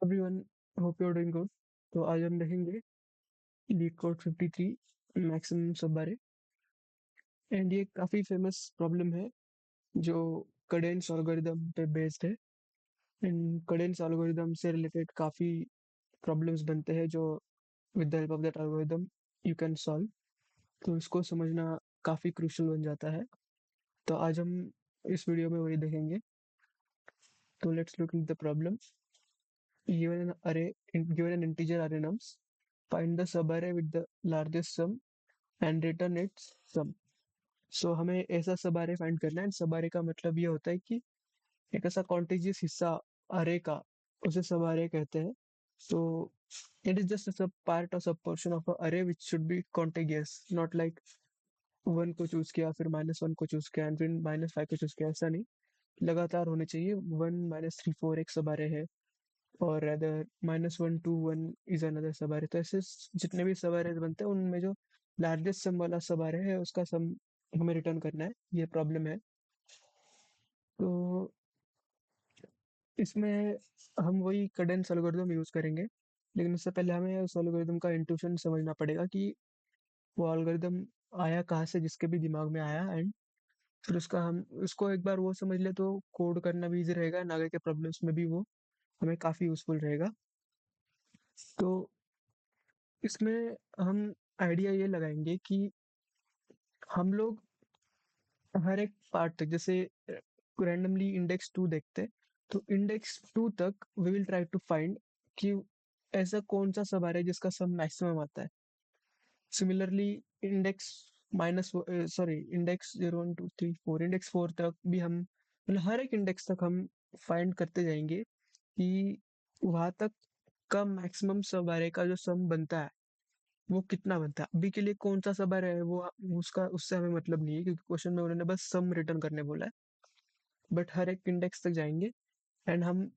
Everyone, hope you are doing good. तो आज हम देखेंगे लीड कोड 53 मैक्सिमम सब बारे। एंड ये काफ़ी फेमस प्रॉब्लम है जो कडेंस एल्गोरिदम पे बेस्ड है। एंड कडेंस एल्गोरिदम से रिलेटेड काफ़ी प्रॉब्लम्स बनते हैं जो with the help of that algorithm you can solve. तो इसको समझना काफ़ी क्रूशियल बन जाता है। तो आज हम इस वीडियो में वही देखेंगे। तो let's look in the problem. given an array given an integer array nums, find the subarray with the largest sum and return its sum. So हमें ऐसा सब अरे फाइंड करना है। सब अरे का मतलब ये होता है कि एक ऐसा कॉन्टिजियस हिस्सा अरे का, उसे सब अरे कहते हैं। So it is just sub part और sub portion of array which should be contiguous, not like one को चूज किया फिर -1 को चूज किया एंड फिर -5 को चूज किया, ऐसा नहीं। लगातार होने चाहिए। 1 -3 4 एक सब अरे है, और अदर -1 2 1 इज अनदर सब अरे। तो ऐसे जितने भी सब अरे बनते हैं उनमें जो लार्जेस्ट सम वाला सब अरे है उसका सम हमें रिटर्न करना है। ये प्रॉब्लम है। तो इसमें हम वही कैडेंस एल्गोरिथम यूज करेंगे, लेकिन उससे पहले हमें उस एल्गोरिथम का इंट्यूशन समझना पड़ेगा कि वो एल्गोरिथम आया कहाँ से, जिसके भी दिमाग में आया। एंड फिर उसका हम उसको एक बार वो समझ ले तो कोड करना भी इजी रहेगा, एंड आगे के प्रॉब्लम्स में भी वो हमें काफी यूजफुल रहेगा। तो इसमें हम आइडिया ये लगाएंगे कि हम लोग हर एक पार्ट तक, जैसे रैंडमली इंडेक्स 2 देखते हैं, तो इंडेक्स 2 तक we will try to find कि ऐसा कौन सा सब आ रहा है जिसका सम मैक्सिमम आता है। Similarly index minus sorry index 0 1 2 3 4, index 4 तक भी हम, मतलब हर एक इंडेक्स तक हम फाइंड करते जाएंगे कि वहां तक का मैक्सिमम सब आ रहा का जो सम बनता है वो कितना बनता है। अभी के लिए कौन सा सब आ रहा है वो उसका उससे हमें मतलब नहीं है, क्योंकि क्वेश्चन में उन्होंने बस सम रिटर्न करने बोला है। बट हर एक इंडेक्स तक जाएंगे एंड हम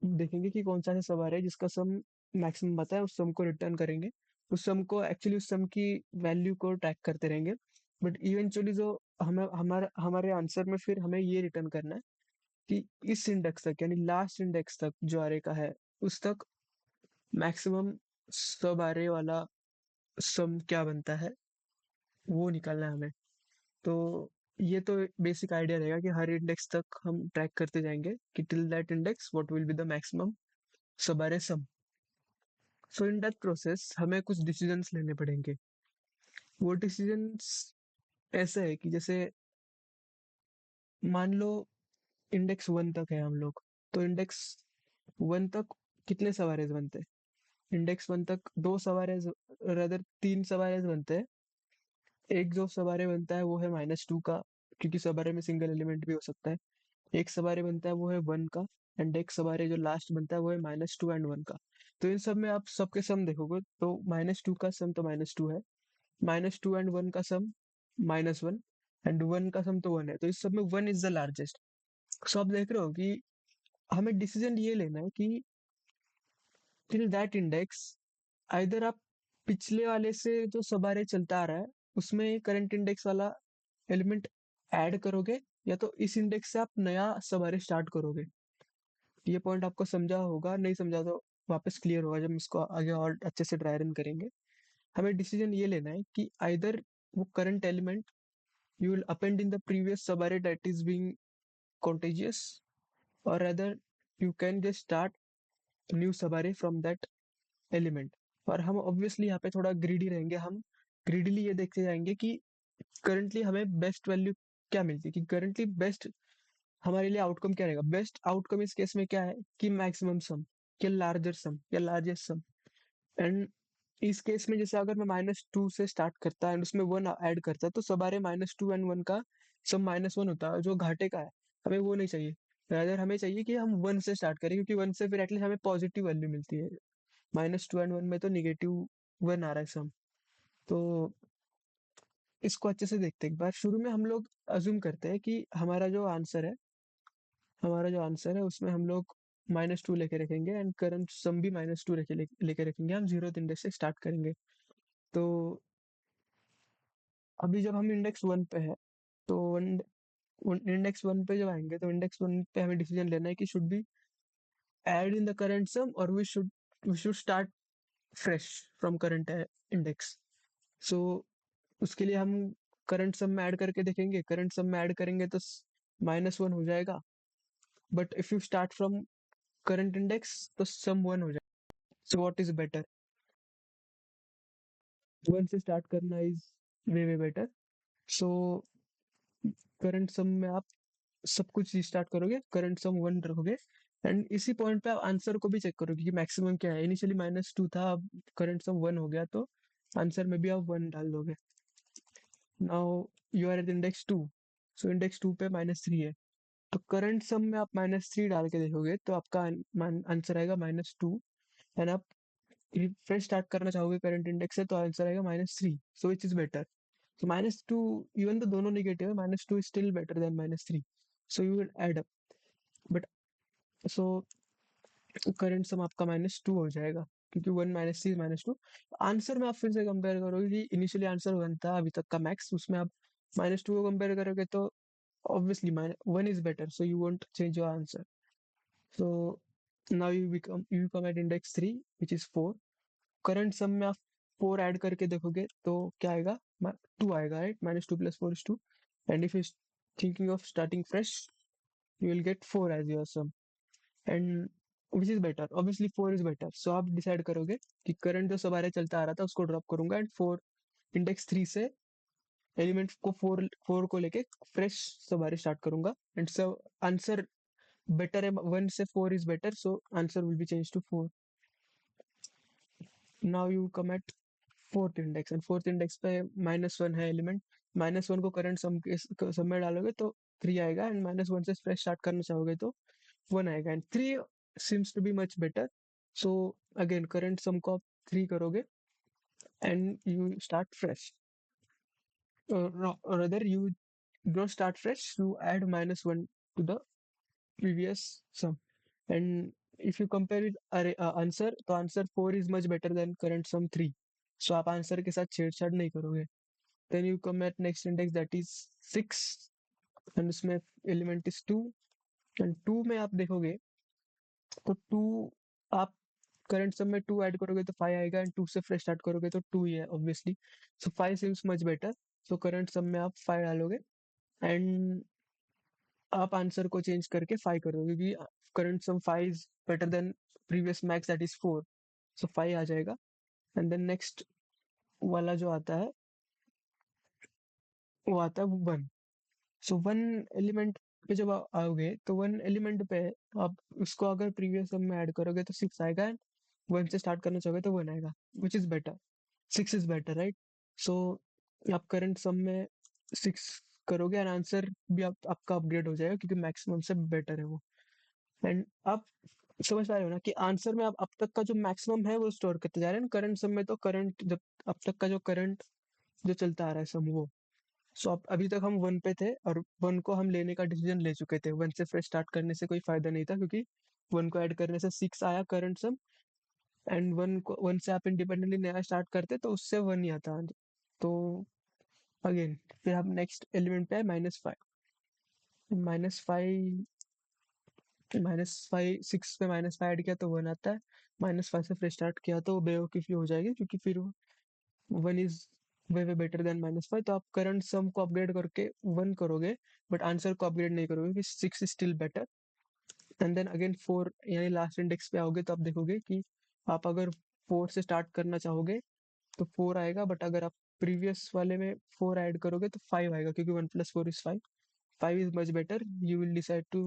देखेंगे कि कौन सा ऐसा सब आ रहा है जिसका सम मैक्सिमम बता है, उस सम को रिटर्न करेंगे। उस सम को एक्चुअली उस सम की वैल्यू को ट्रैक करते रहेंगे। बट इवेंचुअली जो हमें हमारे आंसर में फिर हमें ये रिटर्न करना है कि इस इंडेक्स तक, यानी लास्ट इंडेक्स तक जो आरे का है, उस तक मैक्सिमम सब आरे वाला सम क्या बनता है वो निकालना है हमें। तो ये तो बेसिक आइडिया रहेगा कि हर इंडेक्स तक हम ट्रैक करते जाएंगे कि till that index what will be the maximum सब आरे सम। सो इन दैट प्रोसेस हमें कुछ डिसीजंस लेने पड़ेंगे। वो डिसीजंस ऐसे है कि जैसे मान लो इंडेक्स 1 तक है हम लोग, तो इंडेक्स 1 तक कितने सवारेज बनते हैं? इंडेक्स 1 तक दो सवारेज, रदर तीन सवारेज बनते हैं। एक जो सवारे बनता है वो है -2 का, क्योंकि सवारे में सिंगल एलिमेंट भी हो सकता है। एक सवारे बनता है वो है 1 का, एंड एक सवारे जो लास्ट बनता है वो है -2 एंड 1 का। तो इन सब में आप सबके सम देखोगे तो -2 का सम तो -2 है, -2 एंड 1 का सम -1, एंड 1 का सम तो 1 है। तो इस सब में 1 इज द लार्जेस्ट। सो आप देख रहे हो कि हमें डिसीजन ये लेना है कि टिल दैट इंडेक्स, आइदर आप पिछले वाले से जो सबारे चलता आ रहा है उसमें करंट इंडेक्स वाला एलिमेंट ऐड करोगे, या तो इस इंडेक्स से आप नया सबारे स्टार्ट करोगे। ये पॉइंट आपको समझा होगा, नहीं समझा तो वापस क्लियर होगा जब हम इसको आगे और अच्छे से ड्राई रन करेंगे। हमें डिसीजन ये लेना है कि आइदर वो current element you will append in the previous subarray that is being contagious, or rather you can just start new subarray from that element। और हम ऑब्वियसली यहाँ पे थोड़ा ग्रीडी रहेंगे। हम ग्रीडीली ये देखते जाएंगे कि करंटली हमें बेस्ट वैल्यू क्या मिलती है, कि करंटली बेस्ट हमारे लिए आउटकम क्या रहेगा। बेस्ट आउटकम इस केस में क्या है कि मैक्सिमम सम या लार्जर सम या लार्जेस्ट सम। एंड इस केस में जैसे अगर मैं -2 से स्टार्ट करता एंड उसमें 1 ऐड करता, तो सबारे -2 एंड 1 का सम -1 होता है जो घाटे का है। हमें वो नहीं चाहिए। रादर हमें चाहिए कि हम 1 से स्टार्ट करें, क्योंकि 1 से फिर एटलीस्ट हमें पॉजिटिव वैल्यू मिलती है। -2 एंड 1 में तो -1 आ रहा है सम। तो इसको अच्छे से देखते हैं एक बार। शुरू में हम लोग अज्यूम करते हैं कि हमारा जो आंसर है उसमें हम लोग -2 लेके रखेंगे एंड करंट सम भी -2 लेके रखेंगे। हम जीरो इंडेक्स से स्टार्ट करेंगे। तो अभी जब हम इंडेक्स 1 पे है, तो इंडेक्स 1 पे जब आएंगे तो इंडेक्स 1 पे हमें डिसीजन लेना है कि should be add in the current sum or we should start fresh from current index. So उसके लिए हम करंट सम में ऐड करके देखेंगे, करंट सम में ऐड करेंगे तो -1 हो जाएगा, but if you start from current index तो सम 1 हो जाएगा. So what is better? 1 से स्टार्ट करना is way way better. So current sum में आप सब कुछ स्टार्ट करोगे, करंट सम 1 रखोगे, एंड इसी पॉइंट पे आप आंसर को भी चेक करोगे कि मैक्सिमम क्या है. इनिशियली -2 था, अब करंट सम 1 हो गया, तो आंसर में भी आप 1 डाल दोगे. Now you are at index 2. So index 2 पे -3 है, तो करंट सम में आप -3 डाल के देखोगे तो आपका आंसर आएगा -2. एंड आप फ्रेश स्टार्ट करना चाहोगे करंट इंडेक्स से तो आंसर आएगा -3. So which is better? So -2, even though दोनों नेगेटिव है, -2 is still better than -3. So you will add up. But so current सम आपका -2 हो जाएगा, क्योंकि 1 -3 -2. आंसर में आप फिर से कंपेयर करोगे कि इनिशियली आंसर 1 था अभी तक का मैक्स, उसमें आप -2 को कंपेयर करोगे तो obviously 1 is better, so you won't change your answer. So now you come at index 3 which is 4. Current sum में आप 4 ऐड करके देखोगे तो क्या आएगा? 2 आएगा, right? -2 + 4 is 2. And if you're thinking of starting fresh, you will get 4 as your sum. And which is better? Obviously 4 is better. So आप decide करोगे कि करंट जो सवारे चलता आ रहा था उसको ड्रॉप करूंगा एंड 4 इंडेक्स 3 से एलिमेंट को 4 को लेके फ्रेश सवारे स्टार्ट करूंगा, एंड सब आंसर बेटर है. 1 से 4 is better, so answer will be change to 4. Now you come at fourth index, and fourth index पे -1 है एलिमेंट. -1 को करंट सम में डालोगे तो 3 आएगा, एंड -1 से फ्रेश स्टार्ट करना चाहोगे तो 1 आएगा, and 3 seems to be much better. So again current sum को आप 3 करोगे and you start fresh. Or rather you don't start fresh, you add -1 to the previous sum. And if you compare it answer, तो answer 4 is much better than current sum 3. So आप answer के साथ छेड़छाड़ नहीं करोगे. Then you come at next index, that is 6, and उसमें element is 2. And 2 में आप देखोगे तो 2 आप करंट सम में 2 ऐड करोगे तो 5 आएगा, एंड 2 से फ्रेश स्टार्ट करोगे तो 2 ही है ऑब्वियसली. सो 5 seems much better. So current sum में आप 5 डालोगे एंड आप आंसर को चेंज करके 5 करोगे, क्योंकि current sum 5 is better than previous max that is 4. So 5 आ जाएगा. एंड देन नेक्स्ट वाला जो आता है वो आता है 1. सो 1 एलिमेंट पे जब आओगे तो 1 एलिमेंट पे आप उसको अगर प्रीवियस सम में ऐड करोगे तो 6 आएगा, एंड 1 से स्टार्ट करना चाहोगे तो 1 आएगा, which is better. 6 is better, right? So आप करंट सम में 6 करोगे एंड आंसर भी आपका अपग्रेड हो जाएगा, क्योंकि मैक्सिमम से बेटर है वो. एंड आप समझ पा रहे हो ना कि आंसर में आप अब तक का जो मैक्सिमम है वो स्टोर करते जा रहे हैं, करंट सम में तो करंट जब अब तक का जो करंट जो चलता आ रहा है सम वो. सो अब अभी तक हम 1 पे थे और 1 को हम लेने का डिसीजन ले चुके थे. 1 से फ्रेश स्टार्ट करने से कोई फायदा नहीं था, क्योंकि 1 को ऐड करने से 6 आया करंट सम, एंड 1 से आप इंडिपेंडेंटली नया स्टार्ट करते तो उससे 1 ही आता. तो अगेन फिर हम नेक्स्ट एलिमेंट पे है -5. -5 -5 6 पे -5 ऐड किया तो 1 आता है. -5 से फ्रेश स्टार्ट किया तो बेवकूफ़ी हो जाएगी, क्योंकि फिर 1 is way way better than -5. तो आप करंट सम को अपग्रेड करके 1 करोगे, बट आंसर को अपग्रेड नहीं करोगे, क्योंकि 6 is still better. And then again 4 यानी लास्ट इंडेक्स पे आओगे तो आप देखोगे कि आप अगर 4 से स्टार्ट करना चाहोगे तो 4 आएगा, बट अगर आप प्रीवियस वाले में 4 ऐड करोगे तो 5 आएगा, क्योंकि 1 + 4 is 5. 5 is much better. You will decide to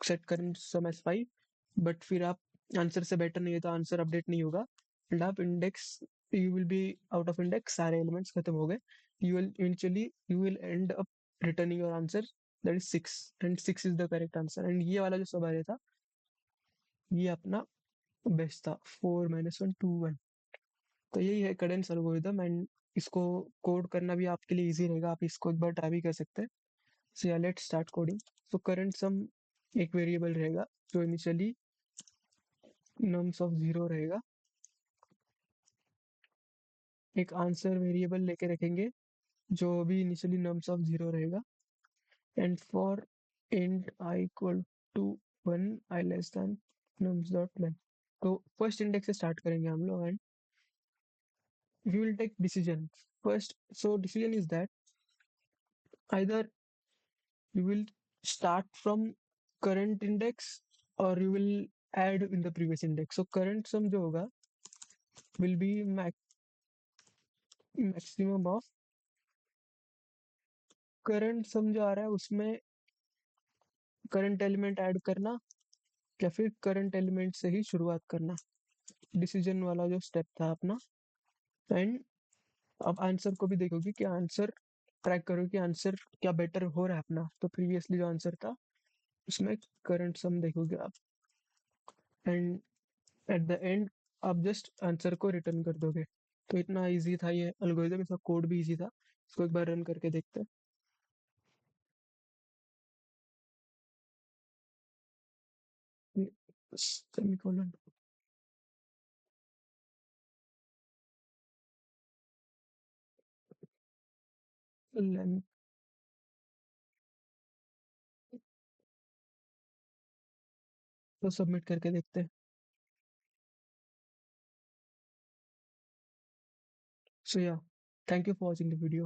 set current sum as 5, but फिर आप आंसर से बेटर नहीं है तो आंसर अपडेट नहीं होगा, एंड आप index you will be out of index, सारे एलिमेंट्स खत्म हो गए. You will and up returning your answer, that is 6, and 6 is the correct answer. And ये वाला जो सवाल था ये अपना बेस्ट था, 4 -1 2 1. तो यही है कैडेंस एल्गोरिदम, एंड इसको कोड करना भी आपके लिए इजी रहेगा, आप इसको एक बार ट्राई भी कर सकते हैं. सो या let's start coding. So current सम एक वेरिएबल रहेगा जो इनिशियली नम्स ऑफ 0 रहेगा. एक आंसर वेरिएबल लेके रखेंगे जो भी इनिशियली नम्स ऑफ 0 रहेगा. And for int i equal to 1 i less than nums dot length. तो फर्स्ट इंडेक्स से स्टार्ट करेंगे हम लोग and we will take decision first. So decision is that either you will start from current index or you will add in the previous index. So current sum जो होगा will be maximum of current सम जो आ रहा है उसमें current element add करना या फिर current element से ही शुरुआत करना. डिसीजन वाला जो स्टेप था अपना. एंड अब आंसर को भी देखोगे कि आंसर ट्रैक करो कि आंसर क्या बेटर हो रहा है अपना. तो प्रीवियसली जो आंसर था उसमें करंट सम देखोगे आप एंड एट द एंड आप जस्ट आंसर को रिटर्न कर दोगे. तो इतना इजी था ये एल्गोरिथम. इसका कोड भी इजी था. इसको एक बार रन करके देखते हैं. Semicolon length. तो सबमिट करके देखते हैं. सो या, thank you for watching the video.